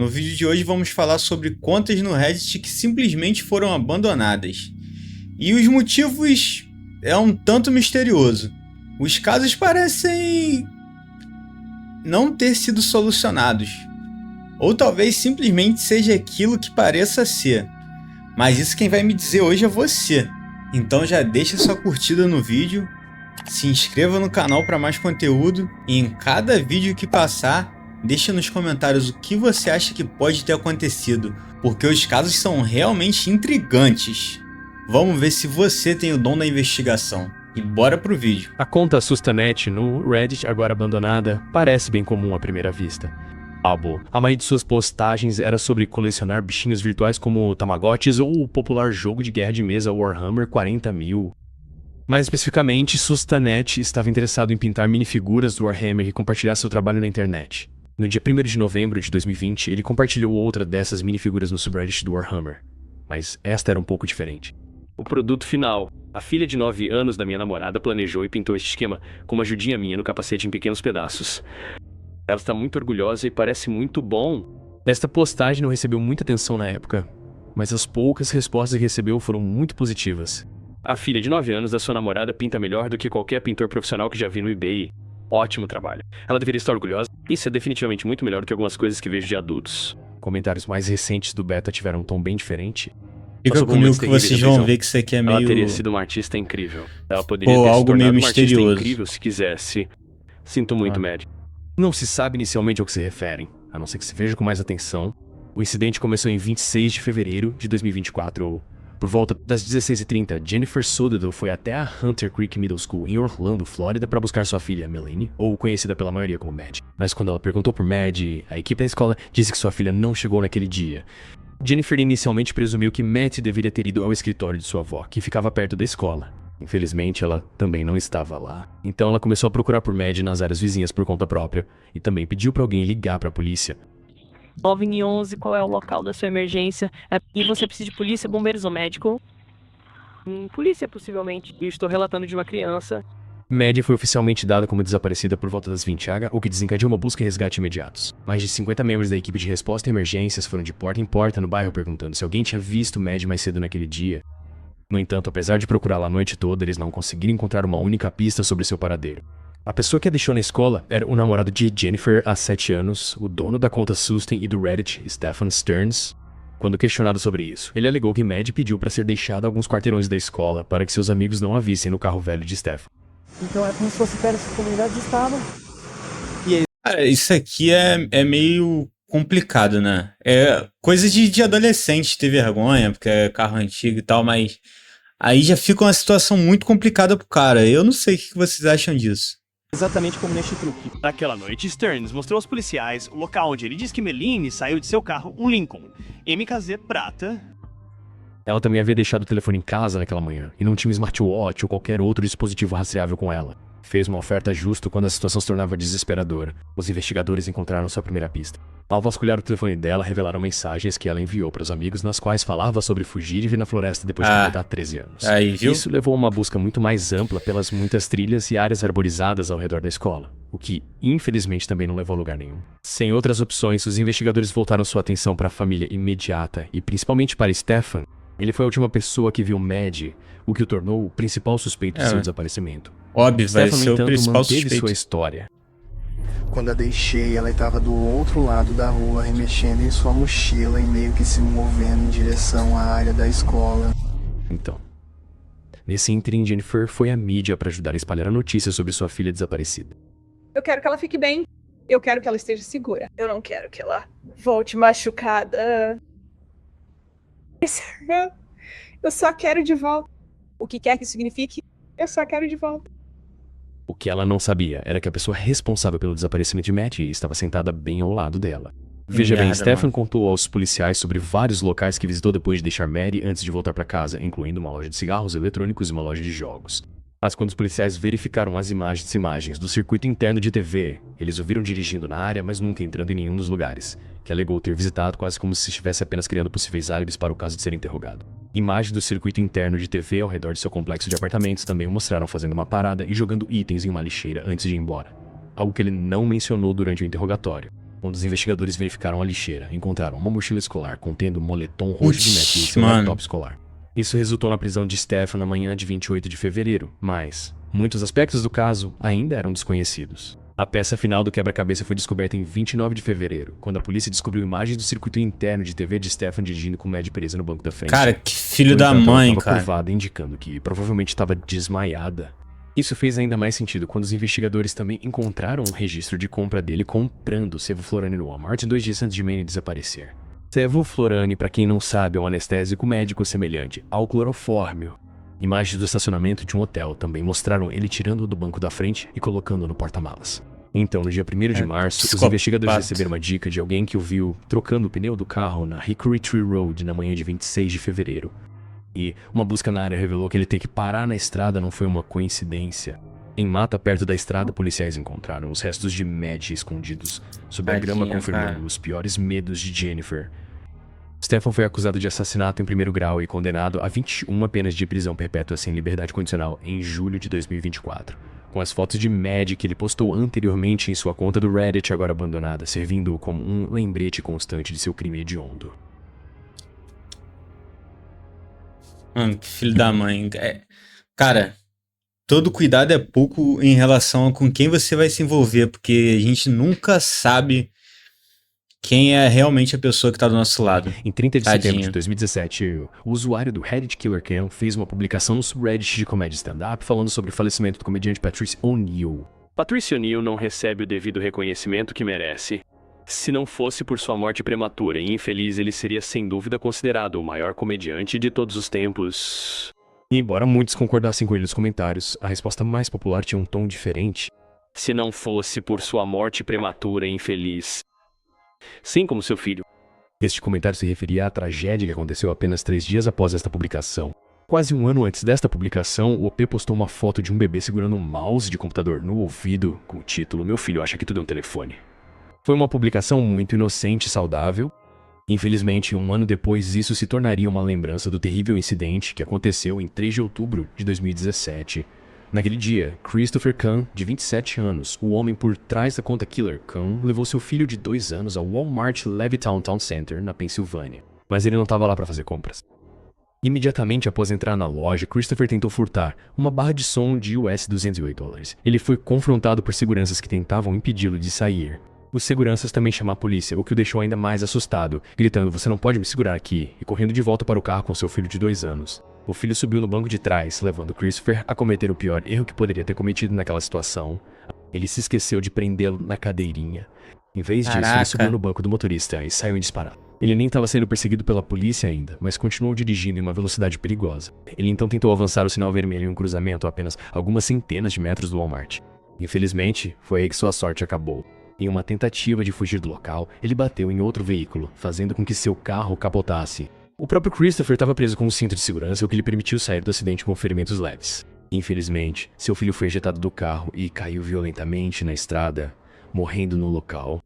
No vídeo de hoje vamos falar sobre contas no Reddit que simplesmente foram abandonadas. E os motivos é um tanto misterioso. Os casos parecem não ter sido solucionados. Ou talvez simplesmente seja aquilo que pareça ser. Mas isso quem vai me dizer hoje é você. Então já deixa sua curtida no vídeo, se inscreva no canal para mais conteúdo e em cada vídeo que passar, deixa nos comentários o que você acha que pode ter acontecido, porque os casos são realmente intrigantes. Vamos ver se você tem o dom da investigação. E bora pro vídeo. A conta Sustanet no Reddit, agora abandonada, parece bem comum à primeira vista. A maioria de suas postagens era sobre colecionar bichinhos virtuais como Tamagotchis ou o popular jogo de guerra de mesa Warhammer 40.000. Mais especificamente, Sustanet estava interessado em pintar minifiguras do Warhammer e compartilhar seu trabalho na internet. No dia 1º de novembro de 2020, ele compartilhou outra dessas minifiguras no subreddit do Warhammer. Mas esta era um pouco diferente. O produto final. A filha de 9 anos da minha namorada planejou e pintou este esquema com uma ajudinha minha no capacete em pequenos pedaços. Ela está muito orgulhosa e parece muito bom. Esta postagem não recebeu muita atenção na época, mas as poucas respostas que recebeu foram muito positivas. A filha de 9 anos da sua namorada pinta melhor do que qualquer pintor profissional que já vi no eBay. Ótimo trabalho. Ela deveria estar orgulhosa. Isso é definitivamente muito melhor do que algumas coisas que vejo de adultos. Comentários mais recentes do beta tiveram um tom bem diferente. Fica comigo que vocês vão ver que isso aqui é meio... Ela teria sido uma artista incrível. Ela poderia ter se algo meio tornado uma artista misterioso. incrível se quisesse. Sinto muito, Mad. Não se sabe inicialmente ao que se referem, a não ser que se veja com mais atenção. O incidente começou em 26 de fevereiro de 2024, ou por volta das 16h30, Jennifer Sodado foi até a Hunter Creek Middle School em Orlando, Flórida, para buscar sua filha, Melanie, ou conhecida pela maioria como Mad. Mas quando ela perguntou por Mad, a equipe da escola disse que sua filha não chegou naquele dia. Jennifer inicialmente presumiu que Matt deveria ter ido ao escritório de sua avó, que ficava perto da escola. Infelizmente, ela também não estava lá. Então ela começou a procurar por Mad nas áreas vizinhas por conta própria, e também pediu para alguém ligar para a polícia. 911, qual é o local da sua emergência? E você precisa de polícia, bombeiros ou médico? Polícia, possivelmente. E estou relatando de uma criança. Mad foi oficialmente dada como desaparecida por volta das 20h, o que desencadeou uma busca e resgate imediatos. Mais de 50 membros da equipe de resposta a emergências foram de porta em porta no bairro perguntando se alguém tinha visto Mad mais cedo naquele dia. No entanto, apesar de procurá-la a noite toda, eles não conseguiram encontrar uma única pista sobre seu paradeiro. A pessoa que a deixou na escola era o namorado de Jennifer há 7 anos, o dono da conta Susten e do Reddit, Stephen Stearns. Quando questionado sobre isso, ele alegou que Mad pediu para ser deixado a alguns quarteirões da escola para que seus amigos não a vissem no carro velho de Stephen. Então é como se fosse perto da comunidade de estado. Cara, isso aqui é meio complicado, né? É coisa de adolescente ter vergonha, porque é carro antigo e tal, mas aí já fica uma situação muito complicada pro cara. Eu não sei o que vocês acham disso. Exatamente como neste truque. Naquela noite, Stearns mostrou aos policiais o local onde ele diz que Melanie saiu de seu carro, um Lincoln MKZ prata. Ela também havia deixado o telefone em casa naquela manhã, e não tinha um smartwatch ou qualquer outro dispositivo rastreável com ela. Fez uma oferta justo quando a situação se tornava desesperadora. Os investigadores encontraram sua primeira pista. Ao vasculhar o telefone dela, revelaram mensagens que ela enviou para os amigos nas quais falava sobre fugir e viver na floresta depois de completar 13 anos. Aí, viu? Isso levou a uma busca muito mais ampla pelas muitas trilhas e áreas arborizadas ao redor da escola, o que, infelizmente, também não levou a lugar nenhum. Sem outras opções, os investigadores voltaram sua atenção para a família imediata e principalmente para Stephen. Ele foi a última pessoa que viu Mad, o que o tornou o principal suspeito de seu desaparecimento. Óbvio, vai Stephen, ser no o entanto, principal manteve suspeito. sua história. Quando a deixei, ela estava do outro lado da rua, remexendo em sua mochila e meio que se movendo em direção à área da escola. Então, nesse ínterim, Jennifer foi à mídia para ajudar a espalhar a notícia sobre sua filha desaparecida. Eu quero que ela fique bem. Eu quero que ela esteja segura. Eu não quero que ela volte machucada. Eu só quero de volta. O que quer que isso signifique, eu só quero de volta. O que ela não sabia era que a pessoa responsável pelo desaparecimento de Matt estava sentada bem ao lado dela. Veja bem, Stephen contou aos policiais sobre vários locais que visitou depois de deixar Mary antes de voltar para casa, incluindo uma loja de cigarros eletrônicos e uma loja de jogos. Mas quando os policiais verificaram as imagens do circuito interno de TV, eles o viram dirigindo na área, mas nunca entrando em nenhum dos lugares, que alegou ter visitado quase como se estivesse apenas criando possíveis álibis para o caso de ser interrogado. Imagens do circuito interno de TV ao redor de seu complexo de apartamentos também o mostraram fazendo uma parada e jogando itens em uma lixeira antes de ir embora, algo que ele não mencionou durante o interrogatório. Quando os investigadores verificaram a lixeira, encontraram uma mochila escolar contendo um moletom roxo de Matthew e seu mano. laptop escolar. Isso resultou na prisão de Stefan na manhã de 28 de fevereiro, mas muitos aspectos do caso ainda eram desconhecidos. A peça final do quebra-cabeça foi descoberta em 29 de fevereiro, quando a polícia descobriu imagens do circuito interno de TV de Stefan dirigindo com Maddie presa no banco da frente. Cara, que filho No da entanto, ela mãe, estava cara. curvada, indicando que provavelmente estava desmaiada. Isso fez ainda mais sentido quando os investigadores também encontraram um registro de compra dele comprando sevoflurane no Walmart 2 dias antes de Manny desaparecer. Sevoflurane, para quem não sabe, é um anestésico médico semelhante ao clorofórmio. Imagens do estacionamento de um hotel também mostraram ele tirando-o do banco da frente e colocando-o no porta-malas. Então, no dia 1º de março, os investigadores receberam uma dica de alguém que o viu trocando o pneu do carro na Hickory Tree Road na manhã de 26 de fevereiro. E uma busca na área revelou que ele ter que parar na estrada não foi uma coincidência. Em mata perto da estrada, policiais encontraram os restos de Maddie escondidos sob a grama, confirmando os piores medos de Jennifer. Stefan foi acusado de assassinato em primeiro grau e condenado a 21 penas de prisão perpétua sem liberdade condicional em julho de 2024. Com as fotos de Maddie que ele postou anteriormente em sua conta do Reddit, agora abandonada, servindo como um lembrete constante de seu crime hediondo. Mano, que filho da mãe. Cara, todo cuidado é pouco em relação a com quem você vai se envolver, porque a gente nunca sabe quem é realmente a pessoa que tá do nosso lado. Em 30 de Tadinho. setembro de 2017, o usuário do Reddit Killer Cam fez uma publicação no subreddit de comédia stand-up falando sobre o falecimento do comediante Patrice O'Neal. Patrice O'Neal não recebe o devido reconhecimento que merece. Se não fosse por sua morte prematura e infeliz, ele seria sem dúvida considerado o maior comediante de todos os tempos. E embora muitos concordassem com ele nos comentários, a resposta mais popular tinha um tom diferente. Se não fosse por sua morte prematura e infeliz. Sim, como seu filho. Este comentário se referia à tragédia que aconteceu apenas 3 dias após esta publicação. Quase um ano antes desta publicação, o OP postou uma foto de um bebê segurando um mouse de computador no ouvido, com o título "Meu filho acha que tudo é um telefone". Foi uma publicação muito inocente e saudável. Infelizmente, um ano depois, isso se tornaria uma lembrança do terrível incidente que aconteceu em 3 de outubro de 2017. Naquele dia, Christopher Kahn, de 27 anos, o homem por trás da conta Killer Kahn, levou seu filho de 2 anos ao Walmart Levittown Town Center, na Pensilvânia. Mas ele não estava lá para fazer compras. Imediatamente após entrar na loja, Christopher tentou furtar uma barra de som de US $208. Ele foi confrontado por seguranças que tentavam impedi-lo de sair. Os seguranças também chamaram a polícia, o que o deixou ainda mais assustado, gritando "Você não pode me segurar aqui", e correndo de volta para o carro com seu filho de 2 anos. O filho subiu no banco de trás, levando Christopher a cometer o pior erro que poderia ter cometido naquela situação. Ele se esqueceu de prendê-lo na cadeirinha. Em vez disso, ele subiu no banco do motorista e saiu em disparado. Ele nem estava sendo perseguido pela polícia ainda, mas continuou dirigindo em uma velocidade perigosa. Ele então tentou avançar o sinal vermelho em um cruzamento a apenas algumas centenas de metros do Walmart. Infelizmente, foi aí que sua sorte acabou. Em uma tentativa de fugir do local, ele bateu em outro veículo, fazendo com que seu carro capotasse. O próprio Christopher estava preso com um cinto de segurança, o que lhe permitiu sair do acidente com ferimentos leves. Infelizmente, seu filho foi ejetado do carro e caiu violentamente na estrada, morrendo no local.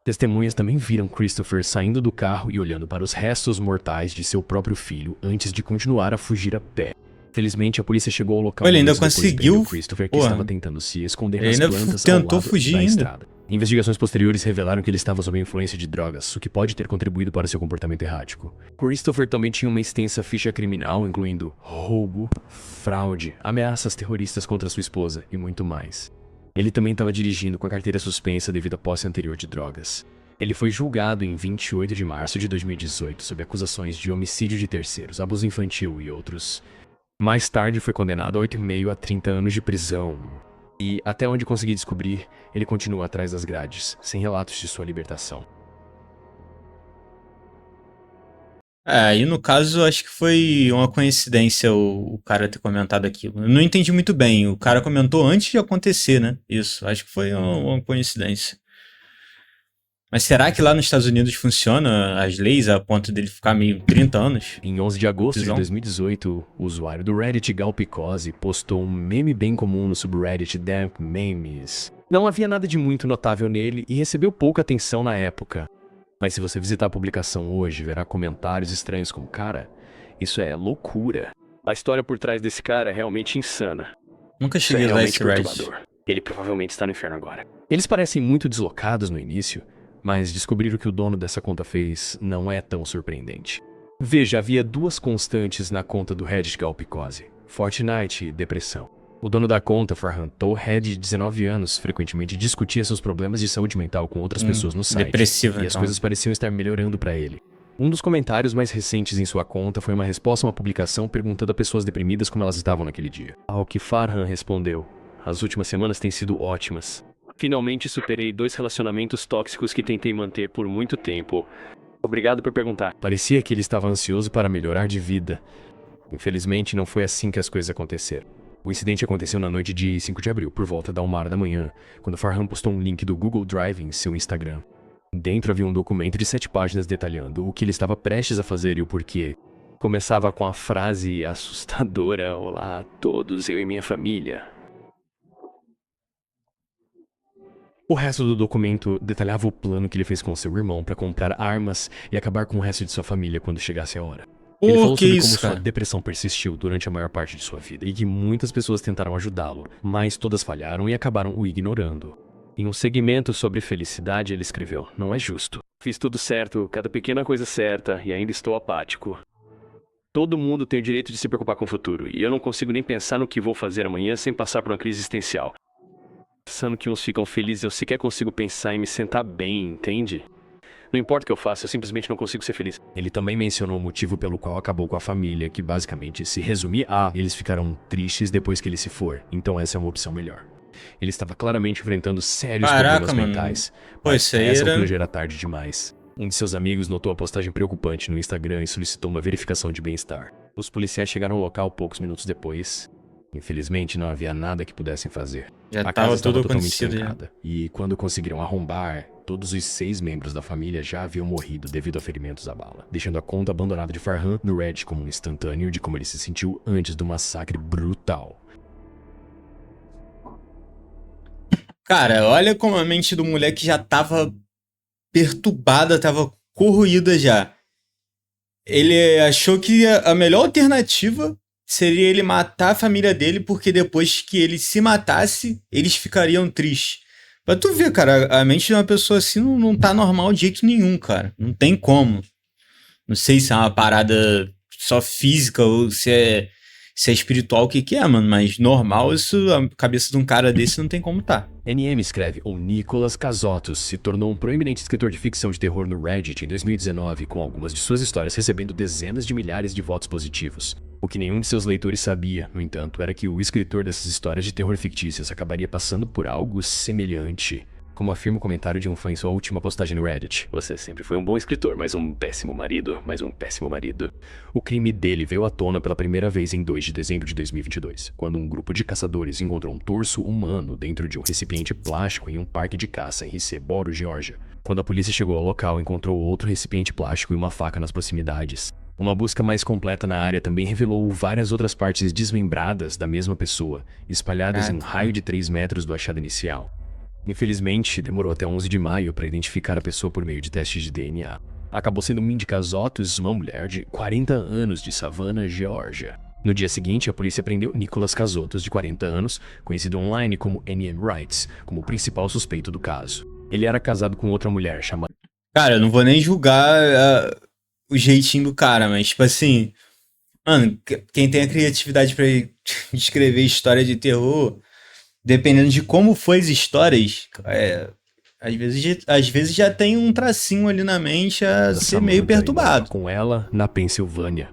Testemunhas também viram Christopher saindo do carro e olhando para os restos mortais de seu próprio filho antes de continuar a fugir a pé. Felizmente, a polícia chegou ao local. Ele ainda depois de conseguiu. prender o Christopher, que Porra. estava tentando se esconder Ele nas ainda plantas tentou ao lado fugir da ainda. estrada. Investigações posteriores revelaram que ele estava sob a influência de drogas, o que pode ter contribuído para seu comportamento errático. Christopher também tinha uma extensa ficha criminal, incluindo roubo, fraude, ameaças terroristas contra sua esposa e muito mais. Ele também estava dirigindo com a carteira suspensa devido à posse anterior de drogas. Ele foi julgado em 28 de março de 2018 sob acusações de homicídio de terceiros, abuso infantil e outros. Mais tarde foi condenado a 8,5 a 30 anos de prisão. E, até onde consegui descobrir, ele continua atrás das grades, sem relatos de sua libertação. E no caso, acho que foi uma coincidência o cara ter comentado aquilo. Eu não entendi muito bem. O cara comentou antes de acontecer, né? Isso, acho que foi uma coincidência. Mas será que lá nos Estados Unidos funciona as leis a ponto dele ficar meio 30 anos? Em 11 de agosto Prisão? de 2018, o usuário do Reddit Galpicose postou um meme bem comum no subreddit Damp Memes. Não havia nada de muito notável nele e recebeu pouca atenção na época. Mas se você visitar a publicação hoje, verá comentários estranhos como "Cara, isso é loucura. A história por trás desse cara é realmente insana. Nunca Isso é cheguei a usar realmente esse Reddit. perturbador. Ele provavelmente está no inferno agora." Eles parecem muito deslocados no início, Mas descobrir o que o dono dessa conta fez não é tão surpreendente. Veja, havia duas constantes na conta do Reddit Galpicose: Fortnite e depressão. O dono da conta, Farhan Towhead, de 19 anos, frequentemente discutia seus problemas de saúde mental com outras pessoas no site. Depressivo, e as então. coisas pareciam estar melhorando para ele. Um dos comentários mais recentes em sua conta foi uma resposta a uma publicação perguntando a pessoas deprimidas como elas estavam naquele dia. Ao que Farhan respondeu: "As últimas semanas têm sido ótimas. Finalmente superei 2 relacionamentos tóxicos que tentei manter por muito tempo. Obrigado por perguntar." Parecia que ele estava ansioso para melhorar de vida. Infelizmente, não foi assim que as coisas aconteceram. O incidente aconteceu na noite de 5 de abril, por volta da 1h da manhã, quando Farhan postou um link do Google Drive em seu Instagram. Dentro havia um documento de 7 páginas detalhando o que ele estava prestes a fazer e o porquê. Começava com a frase assustadora: "Olá a todos, eu e minha família." O resto do documento detalhava o plano que ele fez com seu irmão para comprar armas e acabar com o resto de sua família quando chegasse a hora. Ele falou Que sobre isso, como sua cara? depressão persistiu durante a maior parte de sua vida e que muitas pessoas tentaram ajudá-lo, mas todas falharam e acabaram o ignorando. Em um segmento sobre felicidade, ele escreveu: "Não é justo. Fiz tudo certo, cada pequena coisa certa, e ainda estou apático. Todo mundo tem o direito de se preocupar com o futuro, e eu não consigo nem pensar no que vou fazer amanhã sem passar por uma crise existencial. Pensando que uns ficam felizes, eu sequer consigo pensar em me sentar bem, entende? Não importa o que eu faça, eu simplesmente não consigo ser feliz." Ele também mencionou o motivo pelo qual acabou com a família, que basicamente se resumia a: eles ficaram tristes depois que ele se for, então essa é uma opção melhor. Ele estava claramente enfrentando sérios Caraca, problemas mano. mentais. Pô, Mas isso aí essa era- altura já era tarde demais. Um de seus amigos notou a postagem preocupante no Instagram e solicitou uma verificação de bem-estar. Os policiais chegaram ao local poucos minutos depois. Infelizmente, não havia nada que pudessem fazer. Já A tava casa estava tudo totalmente acontecido já. trancada. E quando conseguiram arrombar, todos os 6 membros da família já haviam morrido devido a ferimentos à bala, deixando a conta abandonada de Farhan no Reddit como um instantâneo de como ele se sentiu antes do massacre brutal. Cara, olha como a mente do moleque já tava perturbada, tava corroída já. Ele achou que a melhor alternativa seria ele matar a família dele, porque depois que ele se matasse, eles ficariam tristes. Pra tu ver, cara, a mente de uma pessoa assim não tá normal de jeito nenhum, cara. Não tem como. Não sei se é uma parada só física ou se é espiritual, o que que é, mano. Mas normal, isso, a cabeça de um cara desse não tem como tá. NM escreve: "O Nicolas Casotos se tornou um proeminente escritor de ficção de terror no Reddit em 2019, com algumas de suas histórias recebendo dezenas de milhares de votos positivos. O que nenhum de seus leitores sabia, no entanto, era que o escritor dessas histórias de terror fictícias acabaria passando por algo semelhante. Como afirma o comentário de um fã em sua última postagem no Reddit: "Você sempre foi um bom escritor, mas um péssimo marido, mais um péssimo marido." O crime dele veio à tona pela primeira vez em 2 de dezembro de 2022, quando um grupo de caçadores encontrou um torso humano dentro de um recipiente plástico em um parque de caça em Hillsboro, Geórgia. Quando a polícia chegou ao local, encontrou outro recipiente plástico e uma faca nas proximidades. Uma busca mais completa na área também revelou várias outras partes desmembradas da mesma pessoa, espalhadas em um raio de 3 metros do achado inicial. Infelizmente, demorou até 11 de maio para identificar a pessoa por meio de testes de DNA. Acabou sendo Mindy Casotos, uma mulher de 40 anos de Savannah, Geórgia. No dia seguinte, a polícia prendeu Nicolas Casotos, de 40 anos, conhecido online como NM Wrights, como o principal suspeito do caso. Ele era casado com outra mulher chamada... Cara, eu não vou nem julgar o jeitinho do cara, mas tipo assim, mano, quem tem a criatividade pra escrever história de terror, dependendo de como foi as histórias, às vezes já tem um tracinho ali na mente a ser meio perturbado. Com ela na Pensilvânia.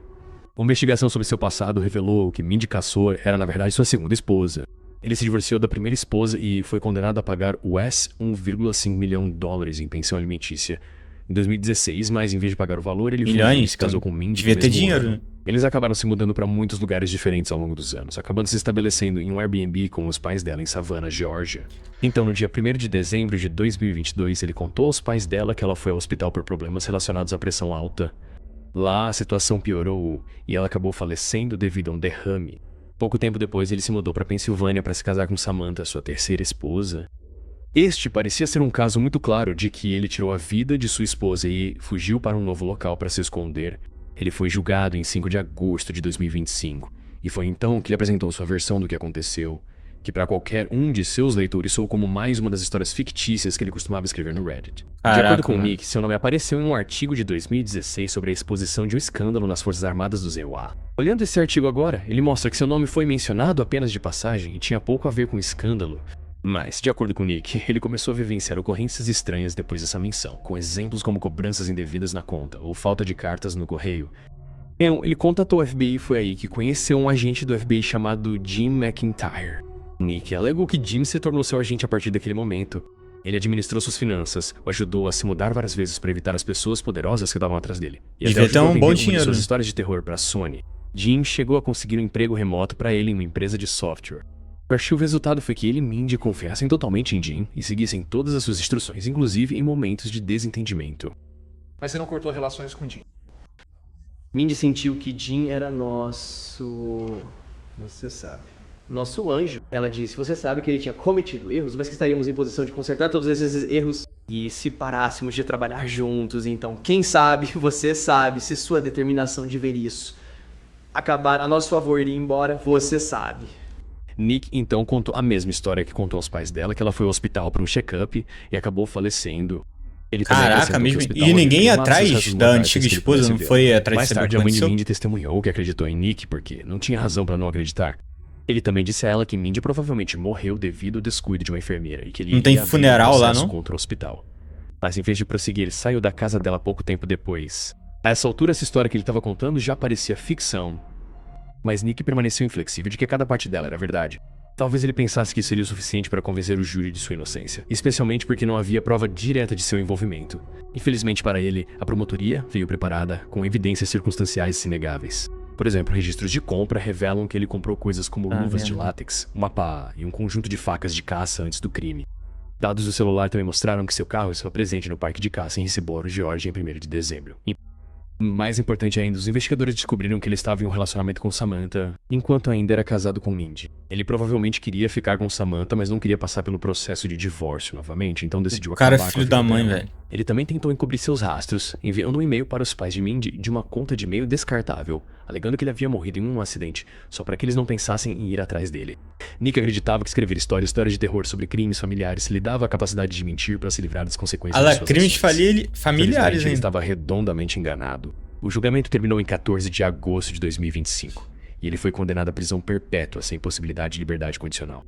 Uma investigação sobre seu passado revelou que Mindy Cassor era na verdade sua segunda esposa. Ele se divorciou da primeira esposa e foi condenado a pagar US$ 1,5 milhão em pensão alimentícia em 2016, mas em vez de pagar o valor, ele fugiu e se casou com Mindy. Devia ter dinheiro, né? Eles acabaram se mudando para muitos lugares diferentes ao longo dos anos, acabando se estabelecendo em um Airbnb com os pais dela em Savannah, Geórgia. Então, no dia 1º de dezembro de 2022, ele contou aos pais dela que ela foi ao hospital por problemas relacionados à pressão alta. Lá, a situação piorou e ela acabou falecendo devido a um derrame. Pouco tempo depois, ele se mudou para Pensilvânia para se casar com Samantha, sua terceira esposa. Este parecia ser um caso muito claro de que ele tirou a vida de sua esposa e fugiu para um novo local para se esconder. Ele foi julgado em 5 de agosto de 2025, e foi então que ele apresentou sua versão do que aconteceu. que para qualquer um de seus leitores soou como mais uma das histórias fictícias que ele costumava escrever no Reddit. De acordo com o mano. Nick, seu nome apareceu em um artigo de 2016 sobre a exposição de um escândalo nas Forças Armadas do ZEUA. Olhando esse artigo agora, ele mostra que seu nome foi mencionado apenas de passagem e tinha pouco a ver com o escândalo. Mas, de acordo com o Nick, ele começou a vivenciar ocorrências estranhas depois dessa menção, com exemplos como cobranças indevidas na conta ou falta de cartas no correio. Então, ele contatou o FBI e foi aí que conheceu um agente do FBI chamado Jim McIntyre. Nick alegou que Jim se tornou seu agente a partir daquele momento. Ele administrou suas finanças, o ajudou a se mudar várias vezes para evitar as pessoas poderosas que estavam atrás dele. E Devia ter ajudou a um vender bom uma de dinheiro, suas né? histórias de terror para a Sony. Jim chegou a conseguir um emprego remoto para ele em uma empresa de software. O resultado foi que ele e Mindy confiassem totalmente em Jim e seguissem todas as suas instruções, inclusive em momentos de desentendimento. Mas você não cortou relações com o Jim. Mindy sentiu que Jim era nosso... Você sabe. Nosso anjo. Ela disse, você sabe que ele tinha cometido erros, mas que estaríamos em posição de consertar todos esses erros e se parássemos de trabalhar juntos. Então, quem sabe, você sabe, se sua determinação de ver isso acabar a nosso favor e ir embora, você sabe. Nick então contou a mesma história que contou aos pais dela, que ela foi ao hospital para um check-up e acabou falecendo. Ele também Caraca, acrescentou que mesmo. o hospital E ninguém havia ia queimado seus atrás restos da mortais antiga que ele esposa, não pudesse foi ver. atrás de Mais saber o tarde, que a mãe de aconteceu? Mindy testemunhou que acreditou em Nick porque não tinha razão para não acreditar. Ele também disse a ela que Mindy provavelmente morreu devido ao descuido de uma enfermeira e que ele Não tem iria abrir funeral lá, processo não? contra o hospital. Mas em vez de prosseguir, ele saiu da casa dela pouco tempo depois. A essa altura, essa história que ele estava contando já parecia ficção. Mas Nick permaneceu inflexível de que cada parte dela era verdade. Talvez ele pensasse que seria o suficiente para convencer o júri de sua inocência, especialmente porque não havia prova direta de seu envolvimento. Infelizmente para ele, a promotoria veio preparada com evidências circunstanciais inegáveis. Por exemplo, registros de compra revelam que ele comprou coisas como luvas de látex, uma pá e um conjunto de facas de caça antes do crime. Dados do celular também mostraram que seu carro estava presente no parque de caça em Hillsborough, Geórgia, em 1º de dezembro. Mais importante ainda, os investigadores descobriram que ele estava em um relacionamento com Samantha, enquanto ainda era casado com Mindy. Ele provavelmente queria ficar com Samantha, mas não queria passar pelo processo de divórcio novamente, então decidiu O cara é acabar com a filho da vida mãe, dela. velho. Ele também tentou encobrir seus rastros, enviando um e-mail para os pais de Mindy de uma conta de e-mail descartável, alegando que ele havia morrido em um acidente, só para que eles não pensassem em ir atrás dele. Nick acreditava que escrever histórias de terror sobre crimes familiares lhe dava a capacidade de mentir para se livrar das consequências Ah lá, de suas crimes ações. familiares Felizmente, ele ainda. estava redondamente enganado. O julgamento terminou em 14 de agosto de 2025, e ele foi condenado à prisão perpétua sem possibilidade de liberdade condicional.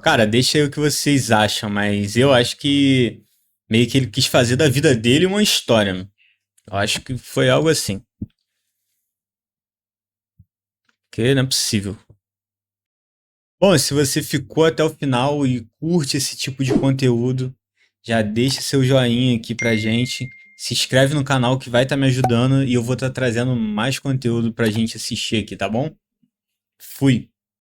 Cara, deixa aí o que vocês acham, mas eu acho que meio que ele quis fazer da vida dele uma história, mano. Eu acho que foi algo assim. Que não é possível. Bom, se você ficou até o final e curte esse tipo de conteúdo, já deixa seu joinha aqui pra gente. Se inscreve no canal que vai estar me ajudando e eu vou estar trazendo mais conteúdo pra gente assistir aqui, tá bom? Fui!